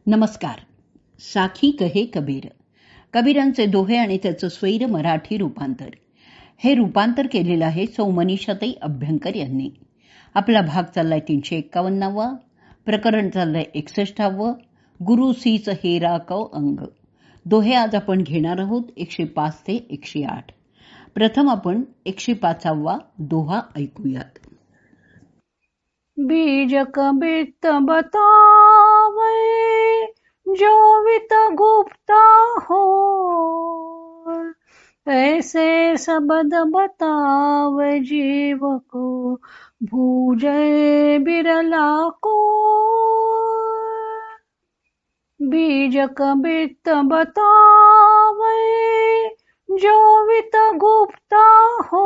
नमस्कार. साखी कहे कबीर. कबीरांचे दोहे आणि त्याचं स्वैर मराठी रूपांतर. हे रूपांतर केलेलं आहे सौ मनीषाताई अभ्यंकर यांनी. आपला भाग चाललाय 351वा. प्रकरण चाललंय 61वा. गुरु सीच हेरा कौ अंग. दोहे आज आपण घेणार आहोत 105 ते 108. प्रथम आपण 105वा दोहा ऐकूयात. बीज कबित बतावे जो वित गुप्ता हो, ऐसे शब्द बतावे जीव को भूजे बिरला को. बीज कबित बतावे जो वित गुप्ता हो,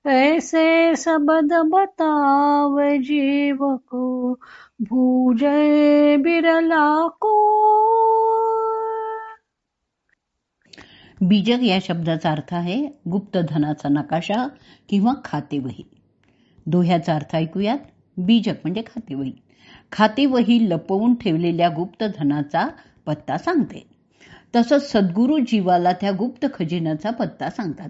ऐसे शब्द बतावे जीव को भूजे बिरला को. बीजक या शब्दाचा अर्थ आहे गुप्त धनाचा नकाशा किंवा खातेवही. दोह्याचा अर्थ ऐकूयात. बीजक म्हणजे खातेवही. खातेवही लपवून ठेवलेल्या गुप्त धनाचा पत्ता सांगते. तसंच सद्गुरू जीवाला त्या गुप्त खजिन्याचा पत्ता सांगतात.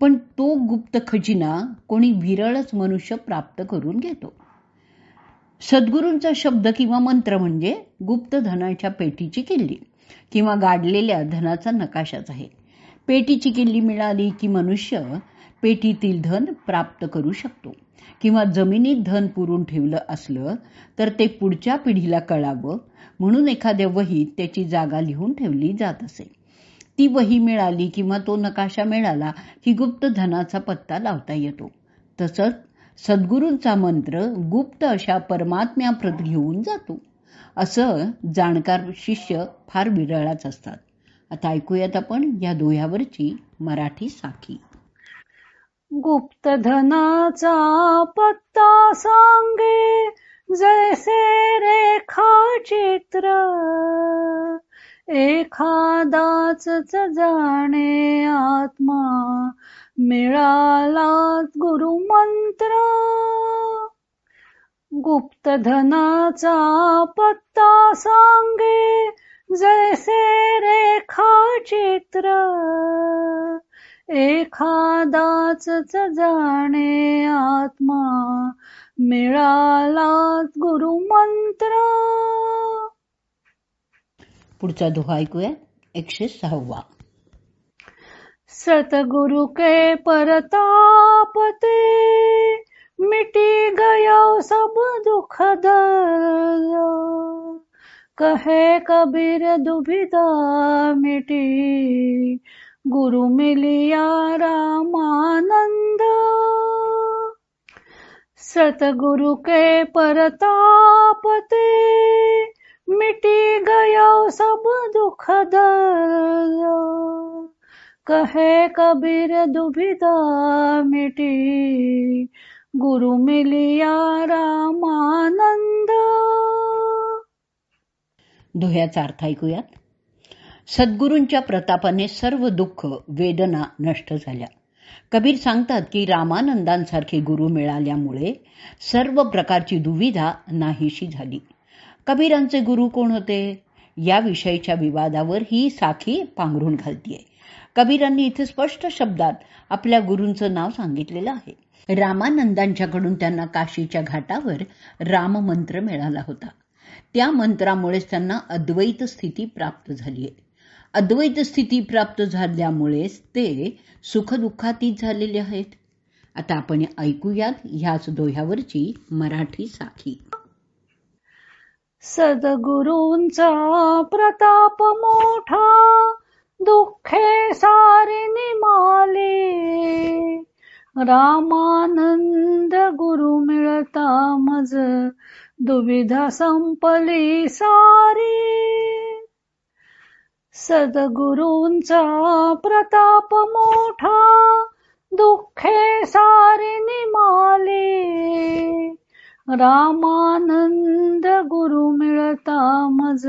पण तो गुप्त खजिना कोणी विरळच मनुष्य प्राप्त करून घेतो. सद्गुरूंचा शब्द किंवा मंत्र म्हणजे गुप्त धनाच्या पेटीची किल्ली किंवा गाडलेल्या धनाचा नकाशाच आहे. पेटीची किल्ली मिळाली की मनुष्य पेटीतील धन प्राप्त करू शकतो. किंवा जमिनीत धन पुरून ठेवलं असलं तर ते पुढच्या पिढीला कळावं म्हणून एखाद्या वहीत त्याची जागा लिहून ठेवली जात असे. ती वही मिळाली किंवा तो नकाशा मिळाला की गुप्त धनाचा पत्ता लावता येतो. तसंच सद्गुरूंचा मंत्र गुप्त अशा परमात्म्याप्रत घेऊन जातो. असं जाणकार शिष्य फार विरळाच असतात. आता ऐकूयात आपण या दोह्यावरची मराठी साखी. गुप्त धनाचा पत्ता सांगे जैसे रेखा चित्र, एखादाच जाणे आत्मा मिळाला गुरुमंत्र. गुप्त धनाचा पत्ता सांगे जैसे रेखा चित्र, एखादाच जाणे आत्मा मिळाला गुरुमंत्र. पुढचा दोहा ऐकूया 106वा. सतगुरु के परताप ते मिटी गया सब दुख दर्द, कहे कबीर दुविधा मिटी गुरु मिलिया रामानंद. सतगुरु के परताप ते मिटी गया सब दुख दर्द, कहे कबीर दुविधा मिटी गुरु मिलिया रामानंद. दोह्याचा अर्थ ऐकूयात. सद्गुरूंच्या प्रतापाने सर्व दुःख वेदना नष्ट झाल्या. कबीर सांगतात की रामानंदांसारखे गुरु मिळाल्यामुळे सर्व प्रकारची दुविधा नाहीशी झाली. कबीरांचे गुरु कोण होते याविषयीच्या विवादावर ही साखी पांघरून घालतीये. कबीरांनी इथे स्पष्ट शब्दात आपल्या गुरूंचं नाव सांगितलेलं आहे. रामानंदांच्याकडून त्यांना काशीच्या घाटावर राममंत्र मिळाला होता. त्या मंत्रामुळेच त्यांना अद्वैत स्थिती प्राप्त झालीय. अद्वैत स्थिती प्राप्त झाल्यामुळेच ते सुखदुःखातीत झालेले आहेत. आता आपण ऐकूयात ह्याच दोह्यावरची मराठी साखी. सद्गुरूंचा प्रताप मोठा दुःखे सारी निमाले, रामानंद गुरु मिळता मज दुविधा संपली सारी. सद्गुरूंचा प्रताप मोठा दुःखे सारी निमाले, रामानंद गुरु मिळता मज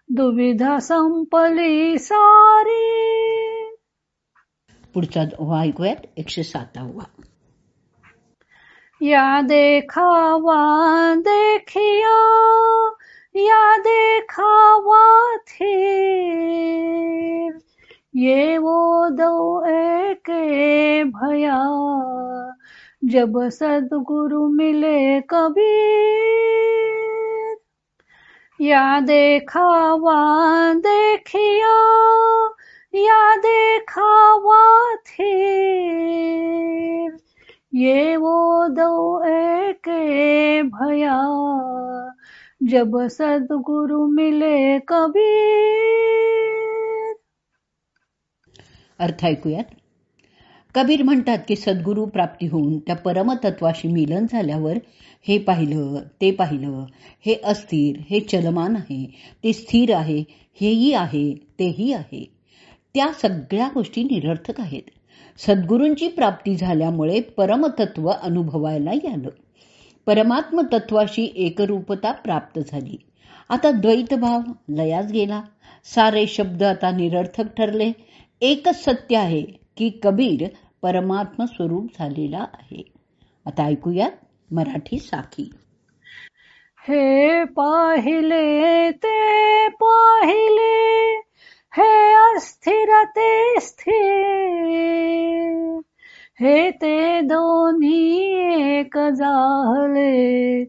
दुविधा संपली सारी. पुढचा दोहा ऐकूयात 107वा. या देखावा देखिया या देखावा थीर, ये वो दो एके भया, जब सद्गुरु मिले कबीर। या देखावा देखिया, या देखावा थीर, ये वो दो एके भया, जब सद्गुरु मिले कबीर। अर्थ ऐकूयात. कबीर म्हणतात की सद्गुरू प्राप्ती होऊन त्या परमतत्वाशी मिलन झाल्यावर हे पाहिलं, ते पाहिलं, हे अस्थिर, हे चलमान आहे, ते स्थिर आहे, हेही आहे, तेही आहे, त्या सगळ्या गोष्टी निरर्थक आहेत. सद्गुरूंची प्राप्ती झाल्यामुळे परमतत्व अनुभवायला आलं. परमात्म तत्वाशी एकरूपता प्राप्त झाली. आता द्वैतभाव लयास गेला. सारे शब्द आता निरर्थक ठरले. एकच सत्य आहे की कबीर परमात्म स्वरूप झालेला आहे. आता ऐकूयात मराठी साखी. हे पाहिले ते पाहिले, हे अस्थिर ते स्थिर, हे ते दोन्ही एक झाले,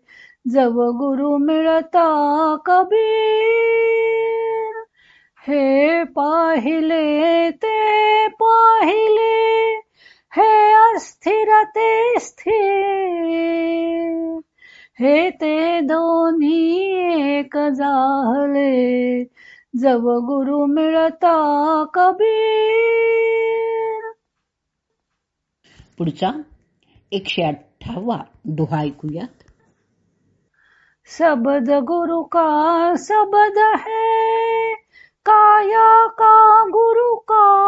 जब गुरु मिळता कबीर. हे पाहिले ते पाहिले, हे अस्थिर ते स्थिर, हे ते दोन्ही एक झाले, जब गुरु मिळता कबीर. पुढचा 108वा दोहा ऐकूयात. शब्द गुरु का शब्द है, काया का गुरु का,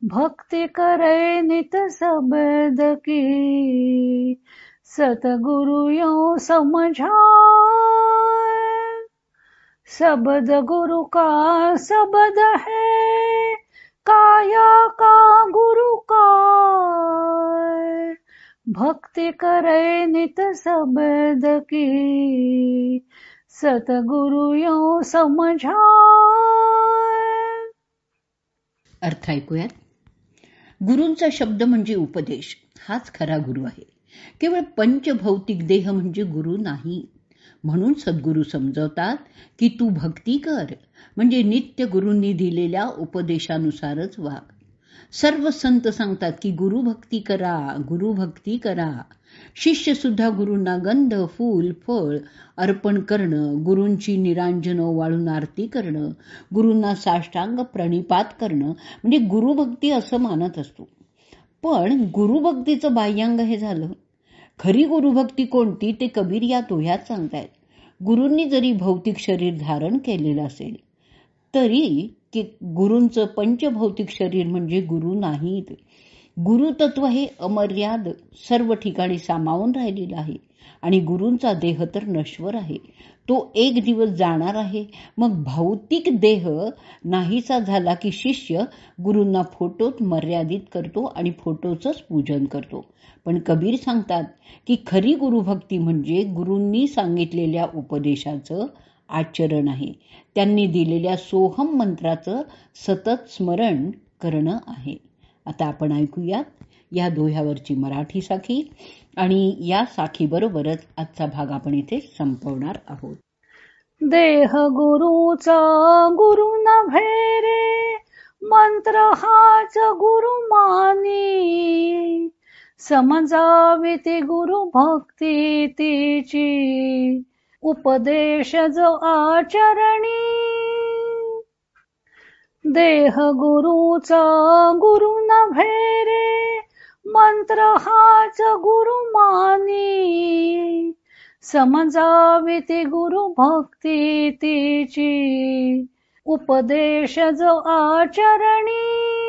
भक्ति करे नित शब्द की, सतगुरु यो समझाए. शब्द गुरु का शब्द है, काया का गुरु का, भक्ति करे नित शब्द की, सतगुरु यो समझाए. अर्थ ऐकूयात. गुरूंचा शब्द म्हणजे उपदेश, हाच खरा गुरु आहे. केवळ पंचभौतिक देह म्हणजे गुरु नाही. म्हणून सद्गुरू समजवतात की तू भक्ती कर, म्हणजे नित्य गुरूंनी दिलेल्या उपदेशानुसारच वाग. सर्व संत सांगतात की गुरुभक्ती करा, गुरुभक्ती करा. शिष्य सुद्धा गुरूंना गंध, फूल, फळ अर्पण करणं, गुरूंची निरांजन वाळून आरती करणं, गुरूंना साष्टांग प्रणिपात करणं म्हणजे गुरुभक्ती असं मानत असतो. पण गुरुभक्तीचं बाह्यांग हे झालं. खरी गुरुभक्ती कोणती ते कबीर या दोह्यात सांगतायत. गुरूंनी जरी भौतिक शरीर धारण केलेलं असेल तरी की गुरूंचं पंचभौतिक शरीर म्हणजे गुरु नाहीत. गुरुतत्व हे अमर्याद सर्व ठिकाणी सामावून राहिलेलं आहे आणि गुरूंचा देह तर नश्वर आहे. तो एक दिवस जाणार आहे. मग भौतिक देह नाहीसा झाला की शिष्य गुरूंना फोटोत मर्यादित करतो आणि फोटोचंच पूजन करतो. पण कबीर सांगतात की खरी गुरुभक्ती म्हणजे गुरूंनी सांगितलेल्या उपदेशाचं आचरण आहे. त्यांनी दिलेल्या सोहम मंत्राचं सतत स्मरण करणं आहे. आता आपण ऐकूयात या दोह्यावरची मराठी साखी आणि या साखीबरोबरच आजचा भाग आपण इथे संपवणार आहोत. देह गुरुचा गुरु नव्हे रे, मंत्र हाच गुरु मानी, समजावी ती गुरु भक्ती तिची, उपदेश जो आचरणी. देह गुरुचा गुरु नव्हे रे, मंत्र हाच गुरु मानी, समजावी ती गुरु भक्ती तिची, उपदेश जो आचरणी.